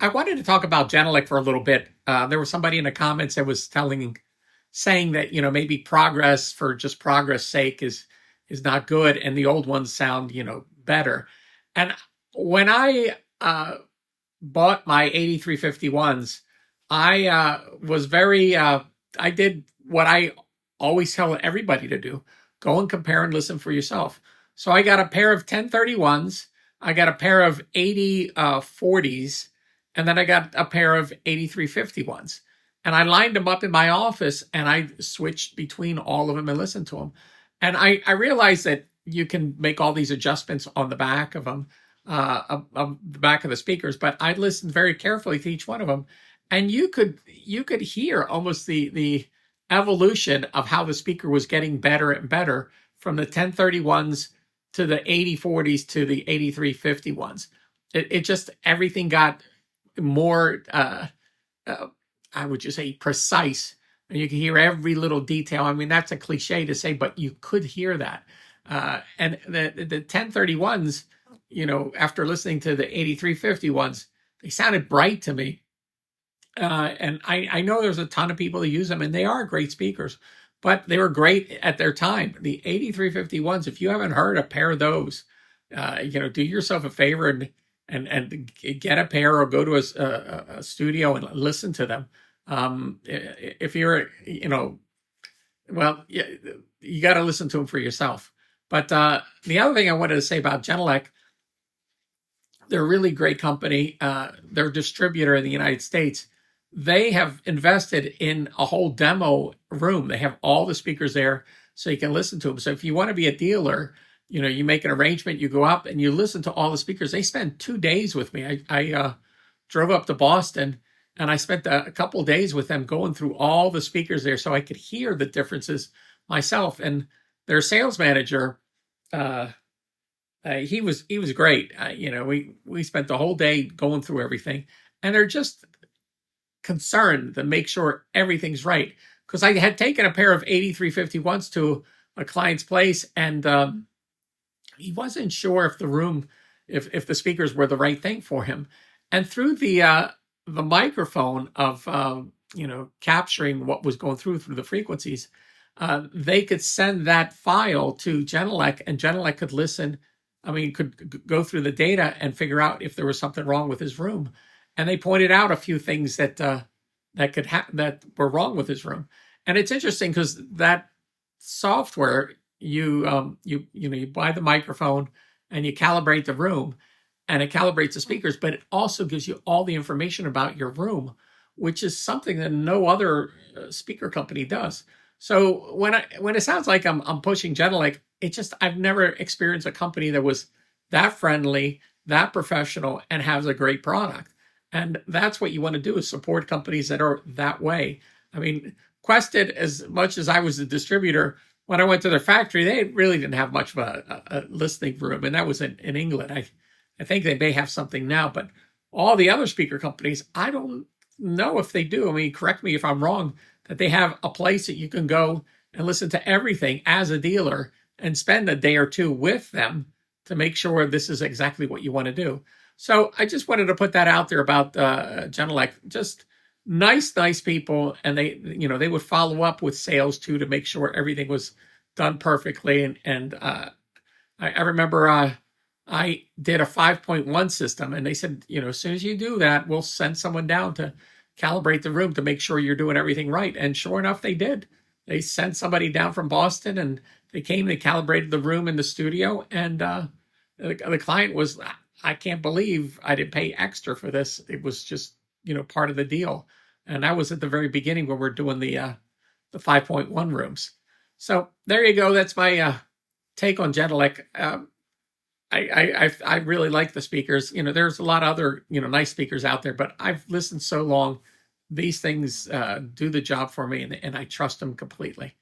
I wanted to talk about Genelec for a little bit. There was somebody in the comments that was saying that maybe progress for just progress sake is not good, and the old ones sound better. And when I bought my 8351s, I was very I did what I always tell everybody to do: go and compare and listen for yourself. So I got a pair of 1031s, I got a pair of 8040s, and then I got a pair of 8351s. And I lined them up in my office and I switched between all of them and listened to them. And I realized that you can make all these adjustments on the back of them, of the back of the speakers, but I listened very carefully to each one of them. And you could hear almost the evolution of how the speaker was getting better and better from the 1031s to the 8040s to the 8351s. It just, everything got more, I would just say, precise. And you can hear every little detail. I mean, that's a cliche to say, but you could hear that. And the 1031s, after listening to the 8351s, they sounded bright to me. And I know there's a ton of people that use them, and they are great speakers, but they were great at their time. The 8351s, if you haven't heard a pair of those, do yourself a favor and get a pair, or go to a studio and listen to them. If you're, well, yeah, you got to listen to them for yourself. But the other thing I wanted to say about Genelec, they're a really great company. They're a distributor in the United States. They have invested in a whole demo room. They have all the speakers there so you can listen to them. So if you want to be a dealer, you make an arrangement, you go up and you listen to all the speakers. They spent 2 days with me. I drove up to Boston and I spent a couple of days with them going through all the speakers there so I could hear the differences myself. And their sales manager, he was great. We spent the whole day going through everything, and they're just concerned to make sure everything's right. Because I had taken a pair of 8351s to a client's place, and he wasn't sure if the room, if the speakers were the right thing for him. And through the microphone of capturing what was going through the frequencies, they could send that file to Genelec, and Genelec could listen. I mean, could go through the data and figure out if there was something wrong with his room. And they pointed out a few things that that were wrong with his room. And it's interesting because that software, you buy the microphone and you calibrate the room, and it calibrates the speakers, but it also gives you all the information about your room, which is something that no other speaker company does. So when it sounds like I'm pushing Genelec, I've never experienced a company that was that friendly, that professional, and has a great product. And that's what you want to do, is support companies that are that way. I mean, Quested, as much as I was a distributor, when I went to their factory, they really didn't have much of a listening room, and that was in England. I think they may have something now, but all the other speaker companies, I don't know if they do. I mean, correct me if I'm wrong, that they have a place that you can go and listen to everything as a dealer and spend a day or two with them to make sure this is exactly what you want to do. So I just wanted to put that out there about Genelec. Just nice people, and they would follow up with sales too to make sure everything was done perfectly. And I remember I did a 5.1 system, and they said, as soon as you do that, we'll send someone down to calibrate the room to make sure you're doing everything right. And sure enough, they did. They sent somebody down from Boston, and they calibrated the room in the studio, and the client was, I can't believe I didn't pay extra for this. It was just, part of the deal. And that was at the very beginning when we're doing the 5.1 rooms. So there you go. That's my take on Genelec. I really like the speakers. There's a lot of other, nice speakers out there, but I've listened so long. These things do the job for me, and I trust them completely.